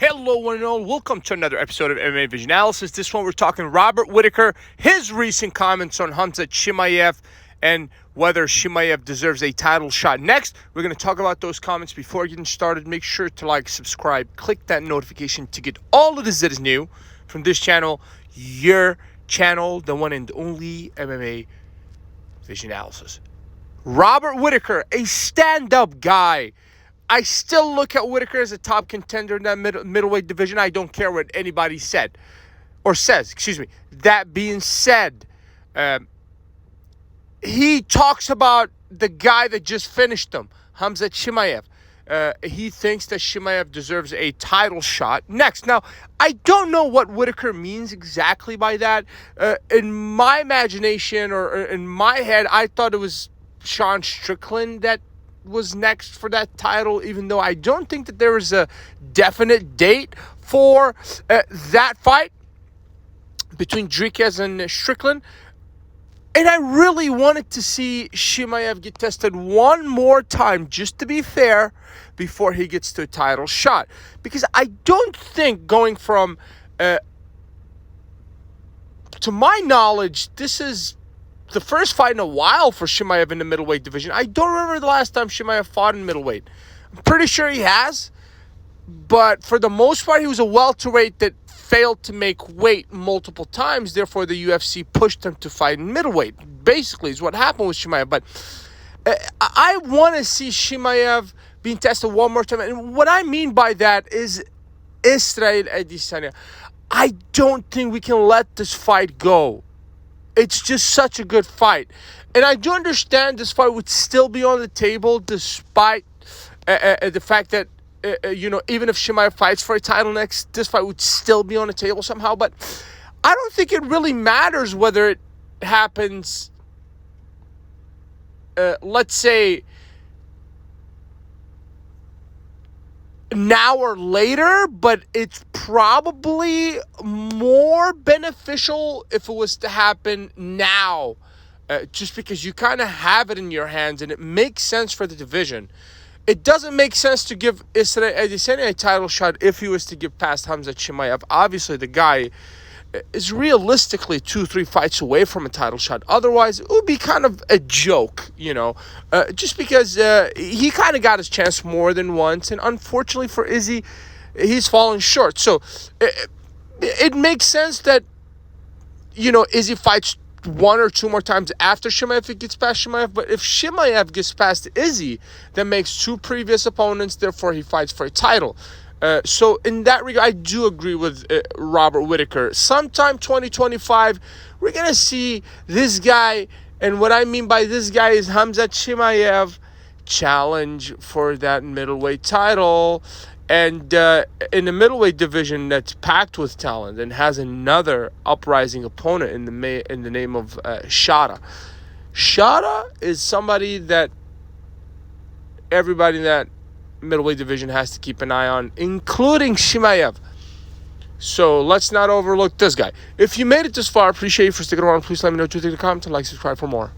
Hello, one and all. Welcome to another episode of MMA Vision Analysis. This one, we're talking Robert Whittaker, his recent comments on Khamzat Chimaev, and whether Chimaev deserves a title shot. Next, we're going to talk about those comments. Before getting started, make sure to like, subscribe, click that notification to get all of this that is new from this channel, your channel, the one and only MMA Vision Analysis. Robert Whittaker, a stand-up guy. I still look at Whittaker as a top contender in that middleweight division. I don't care what anybody says. That being said, he talks about the guy that just finished him, Khamzat Chimaev. He thinks that Chimaev deserves a title shot next. Now, I don't know what Whittaker means exactly by that. In my imagination or in my head, I thought it was Sean Strickland that was next for that title, even though I don't think that there is a definite date for that fight between Dricus and Strickland. And I really wanted to see Chimaev get tested one more time, just to be fair, before he gets to a title shot. Because I don't think going from, to my knowledge, this is the first fight in a while for Chimaev in the middleweight division. I don't remember the last time Chimaev fought in middleweight. I'm pretty sure he has. But for the most part, he was a welterweight that failed to make weight multiple times. Therefore, the UFC pushed him to fight in middleweight. Basically, is what happened with Chimaev. But I want to see Chimaev being tested one more time. And what I mean by that is Israel Adesanya. I don't think we can let this fight go. It's just such a good fight. And I do understand this fight would still be on the table despite the fact that, even if Chimaev fights for a title next, this fight would still be on the table somehow. But I don't think it really matters whether it happens, let's say, now or later, but it's probably more beneficial if it was to happen now, just because you kind of have it in your hands and it makes sense for the division. It doesn't make sense to give Israel Adesanya a title shot if he was to get past Khamzat Chimaev. Obviously, the guy is realistically 2-3 fights away from a title shot. Otherwise, it would be kind of a joke, just because he kind of got his chance more than once. And unfortunately for Izzy, he's fallen short. So it makes sense that, Izzy fights one or two more times after Chimaev if he gets past Chimaev. But if Chimaev gets past Izzy, that makes two previous opponents. Therefore, he fights for a title. So in that regard, I do agree with Robert Whittaker. Sometime 2025, we're going to see this guy, and what I mean by this guy is Khamzat Chimaev challenge for that middleweight title. And in the middleweight division that's packed with talent and has another uprising opponent in the name of Shada. Shada is somebody that everybody in that middleweight division has to keep an eye on, including Chimaev. So let's not overlook this guy. If you made it this far, I appreciate you for sticking around. Please let me know what you think in the comments and like, subscribe for more.